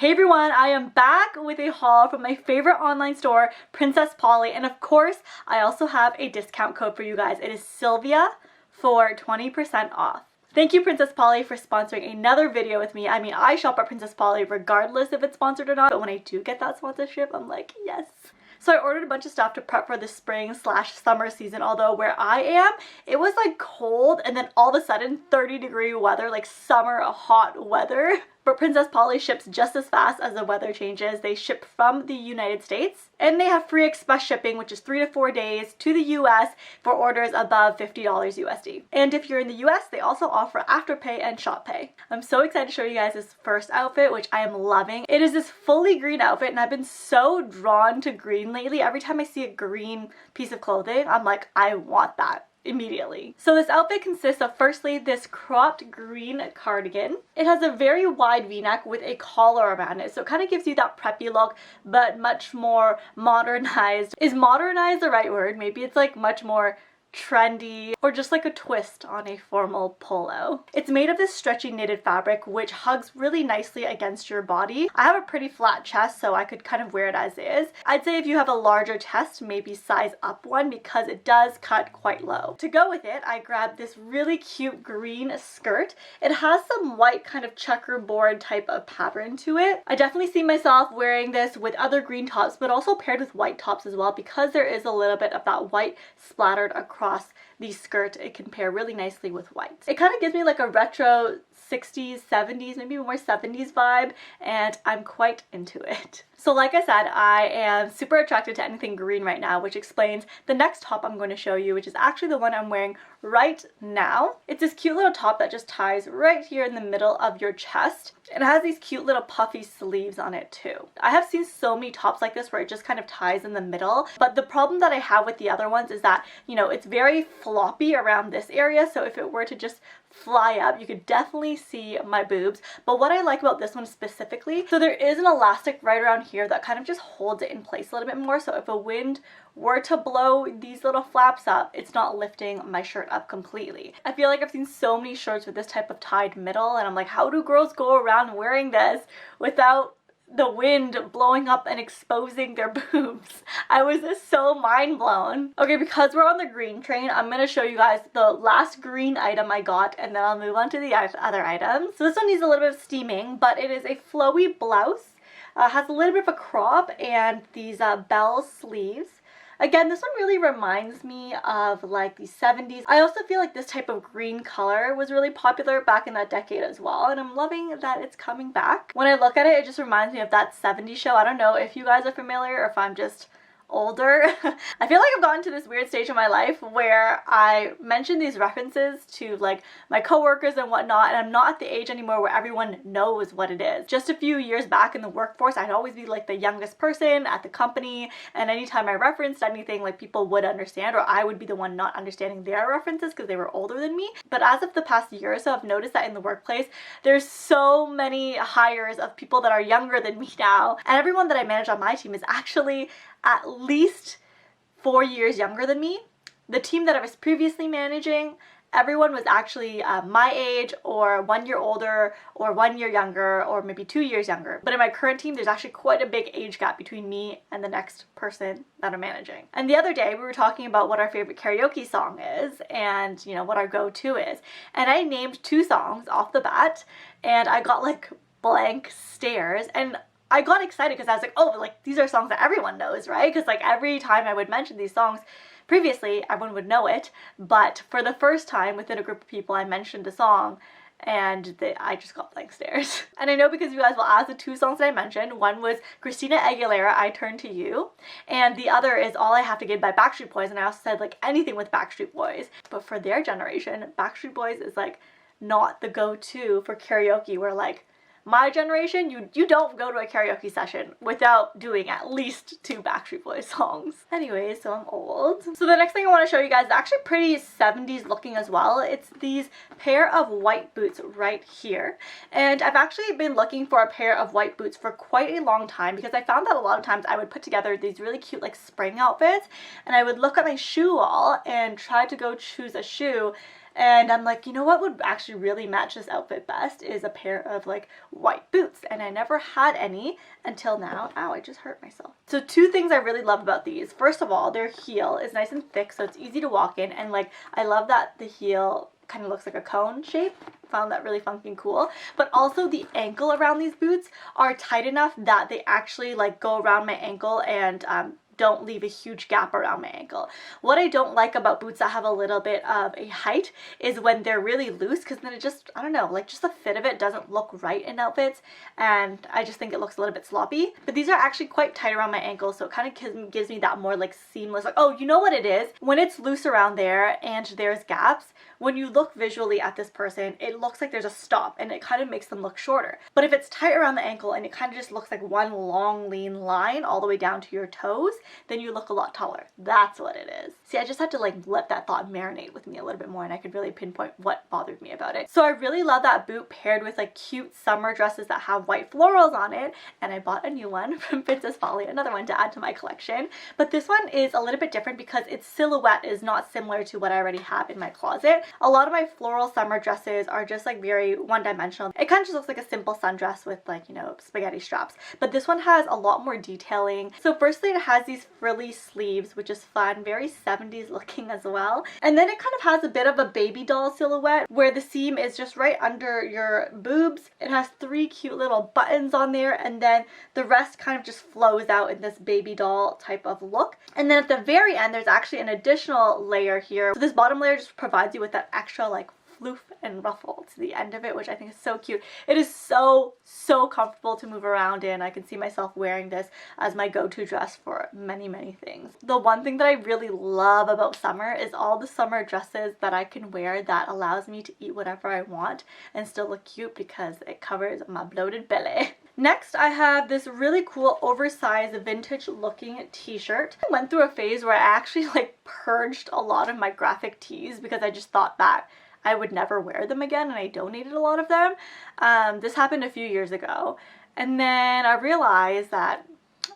Hey everyone, I am back with a haul from my favorite online store, Princess Polly, and of course, I also have a discount code for you guys. It is Sylvia for 20% off. Thank you, Princess Polly, for sponsoring another video with me. I mean, I shop at Princess Polly regardless if it's sponsored or not, but when I do get that sponsorship, I'm like, yes. So I ordered a bunch of stuff to prep for the spring/summer season, although where I am, it was like cold and then all of a sudden 30-degree weather, like summer hot weather. But Princess Polly ships just as fast as the weather changes. They ship from the United States and they have free express shipping, which is 3 to 4 days to the US for orders above $50 USD. And if you're in the US, they also offer AfterPay and ShopPay. I'm so excited to show you guys this first outfit, which I am loving. It is this fully green outfit and I've been so drawn to green lately. Every time I see a green piece of clothing, I'm like, I want that immediately. So this outfit consists of firstly this cropped green cardigan. It has a very wide v-neck with a collar around it, so it kind of gives you that preppy look but much more modernized. Is modernized the right word? Maybe it's like much more trendy or just like a twist on a formal polo. It's made of this stretchy knitted fabric which hugs really nicely against your body. I have a pretty flat chest, so I could kind of wear it as is. I'd say if you have a larger chest, maybe size up one because it does cut quite low. To go with it, I grabbed this really cute green skirt. It has some white kind of checkerboard type of pattern to it. I definitely see myself wearing this with other green tops, but also paired with white tops as well because there is a little bit of that white splattered across the skirt. It can pair really nicely with white. It kind of gives me like a retro 60s, 70s, maybe more 70s vibe, and I'm quite into it. So like I said, I am super attracted to anything green right now, which explains the next top I'm going to show you, which is actually the one I'm wearing right now. It's this cute little top that just ties right here in the middle of your chest. It has these cute little puffy sleeves on it too. I have seen so many tops like this where it just kind of ties in the middle, but the problem that I have with the other ones is that, you know, it's very floppy around this area, so if it were to just fly up, you could definitely see my boobs. But what I like about this one specifically, so there is an elastic right around here that kind of just holds it in place a little bit more, so if a wind were to blow these little flaps up, it's not lifting my shirt up completely. I feel like I've seen so many shirts with this type of tied middle and I'm like, how do girls go around wearing this without the wind blowing up and exposing their boobs? I was just so mind blown. Okay, because we're on the green train, I'm gonna show you guys the last green item I got and then I'll move on to the other items. So this one needs a little bit of steaming, but it is a flowy blouse. Has a little bit of a crop and these bell sleeves. Again, this one really reminds me of like the 70s. I also feel like this type of green color was really popular back in that decade as well, and I'm loving that it's coming back. When I look at it, it just reminds me of that 70s show. I don't know if you guys are familiar or if I'm just older. I feel like I've gotten to this weird stage in my life where I mention these references to like my coworkers and whatnot, and I'm not at the age anymore where everyone knows what it is. Just a few years back in the workforce, I'd always be like the youngest person at the company, and anytime I referenced anything, like people would understand, or I would be the one not understanding their references because they were older than me. But as of the past year or so, I've noticed that in the workplace, there's so many hires of people that are younger than me now, and everyone that I manage on my team is actually at least 4 years younger than me. The team that I was previously managing, everyone was actually my age or 1 year older or 1 year younger or maybe 2 years younger. But in my current team, there's actually quite a big age gap between me and the next person that I'm managing. And the other day we were talking about what our favorite karaoke song is and, you know, what our go-to is. And I named 2 songs off the bat and I got like blank stares, and I got excited because I was like, oh, like these are songs that everyone knows, right? Because like every time I would mention these songs previously, everyone would know it, but for the first time within a group of people, I mentioned a song and I just got blank stares. And I know because you guys will ask the 2 songs that I mentioned. One was Christina Aguilera, I Turn to You, and the other is All I Have to Give by Backstreet Boys, and I also said like anything with Backstreet Boys. But for their generation, Backstreet Boys is like not the go-to for karaoke, where like my generation, you don't go to a karaoke session without doing at least 2 Backstreet Boys songs. Anyways, so I'm old. So the next thing I want to show you guys is actually pretty 70s looking as well. It's these pair of white boots right here. And I've actually been looking for a pair of white boots for quite a long time because I found that a lot of times I would put together these really cute like spring outfits and I would look at my shoe wall and try to go choose a shoe And I'm like, you know what would actually really match this outfit best is a pair of like white boots. And I never had any until now. Ow, I just hurt myself. So two things I really love about these. First of all, their heel is nice and thick, so it's easy to walk in. And like, I love that the heel kind of looks like a cone shape. Found that really funky and cool. But also the ankle around these boots are tight enough that they actually like go around my ankle and don't leave a huge gap around my ankle. What I don't like about boots that have a little bit of a height is when they're really loose, because then it just, I don't know, like just the fit of it doesn't look right in outfits, and I just think it looks a little bit sloppy. But these are actually quite tight around my ankle, so it kind of gives me that more like seamless, like, oh, you know what it is? When it's loose around there and there's gaps, when you look visually at this person, it looks like there's a stop and it kind of makes them look shorter. But if it's tight around the ankle and it kind of just looks like one long lean line all the way down to your toes, then you look a lot taller. That's what it is. See, I just had to like let that thought marinate with me a little bit more, and I could really pinpoint what bothered me about it. So I really love that boot paired with like cute summer dresses that have white florals on it, and I bought a new one from Princess Polly, another one to add to my collection. But this one is a little bit different because its silhouette is not similar to what I already have in my closet. A lot of my floral summer dresses are just like very one-dimensional. It kind of just looks like a simple sundress with like, you know, spaghetti straps. But this one has a lot more detailing. So firstly, it has these frilly sleeves, which is fun, very 70s looking as well. And then it kind of has a bit of a baby doll silhouette where the seam is just right under your boobs. It has 3 cute little buttons on there, and then the rest kind of just flows out in this baby doll type of look. And then at the very end, there's actually an additional layer here. So this bottom layer just provides you with that extra like floof and ruffle to the end of it, which I think is so cute. It is so comfortable to move around in. I can see myself wearing this as my go-to dress for many things. The one thing that I really love about summer is all the summer dresses that I can wear that allows me to eat whatever I want and still look cute because it covers my bloated belly. Next, I have this really cool oversized vintage looking t-shirt. I went through a phase where I actually like purged a lot of my graphic tees because I just thought that I would never wear them again, and I donated a lot of them. This happened a few years ago, and then I realized that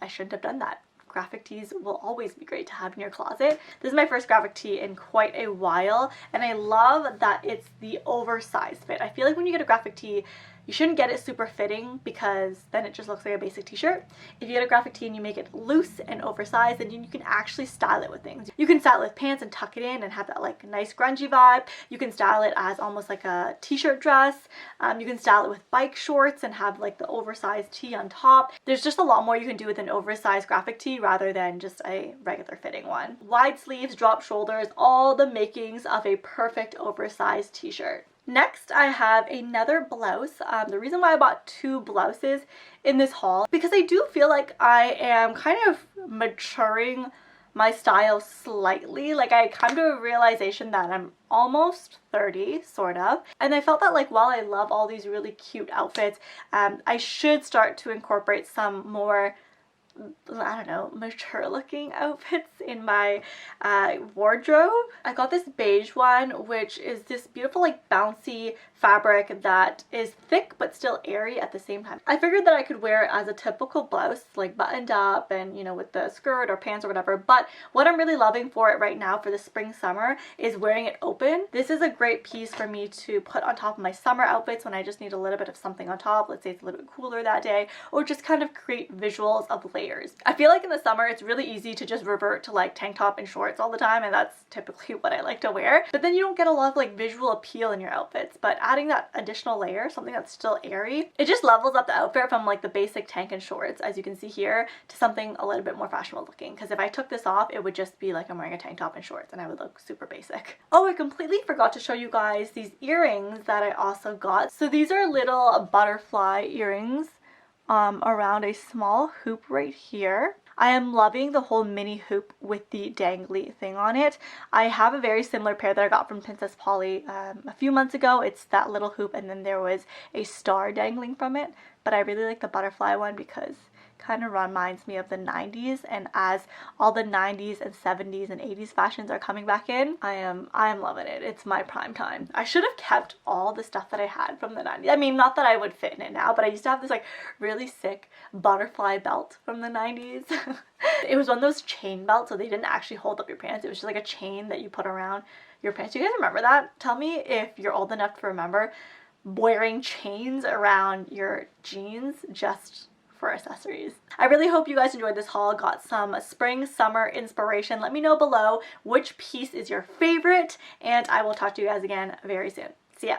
I shouldn't have done that. Graphic tees will always be great to have in your closet. This is my first graphic tee in quite a while, and I love that it's the oversized fit. I feel like when you get a graphic tee, you shouldn't get it super fitting because then it just looks like a basic t-shirt. If you get a graphic tee and you make it loose and oversized, then you can actually style it with things. You can style it with pants and tuck it in and have that like nice grungy vibe. You can style it as almost like a t-shirt dress. You can style it with bike shorts and have like the oversized tee on top. There's just a lot more you can do with an oversized graphic tee rather than just a regular fitting one. Wide sleeves, drop shoulders, all the makings of a perfect oversized t-shirt. Next, I have another blouse. The reason why I bought 2 blouses in this haul, because I do feel like I am kind of maturing my style slightly. Like I come to a realization that I'm almost 30, sort of. And I felt that like while I love all these really cute outfits, I should start to incorporate some more, I don't know, mature looking outfits in my wardrobe. I got this beige one, which is this beautiful like bouncy fabric that is thick but still airy at the same time. I figured that I could wear it as a typical blouse, like buttoned up and, you know, with the skirt or pants or whatever. But what I'm really loving for it right now for the spring summer is wearing it open. This is a great piece for me to put on top of my summer outfits when I just need a little bit of something on top. Let's say it's a little bit cooler that day, or just kind of create visuals of layers. I feel like in the summer it's really easy to just revert to like tank top and shorts all the time, and that's typically what I like to wear. But then you don't get a lot of like visual appeal in your outfits. But adding that additional layer, something that's still airy, it just levels up the outfit from like the basic tank and shorts, as you can see here, to something a little bit more fashionable looking. Because if I took this off, it would just be like I'm wearing a tank top and shorts and I would look super basic. Oh, I completely forgot to show you guys these earrings that I also got. So these are little butterfly earrings around a small hoop right here. I am loving the whole mini hoop with the dangly thing on it. I have a very similar pair that I got from Princess Polly a few months ago. It's that little hoop and then there was a star dangling from it. But I really like the butterfly one because it kind of reminds me of the 90s, and as all the 90s and 70s and 80s fashions are coming back in, I am loving it. It's my prime time. I should have kept all the stuff that I had from the 90s. I mean, not that I would fit in it now, but I used to have this like really sick butterfly belt from the 90s. It was one of those chain belts, so they didn't actually hold up your pants. It was just like a chain that you put around your pants. You guys remember that? Tell me if you're old enough to remember wearing chains around your jeans just for accessories. I really hope you guys enjoyed this haul, got some spring summer inspiration. Let me know below which piece is your favorite, and I will talk to you guys again very soon. See ya.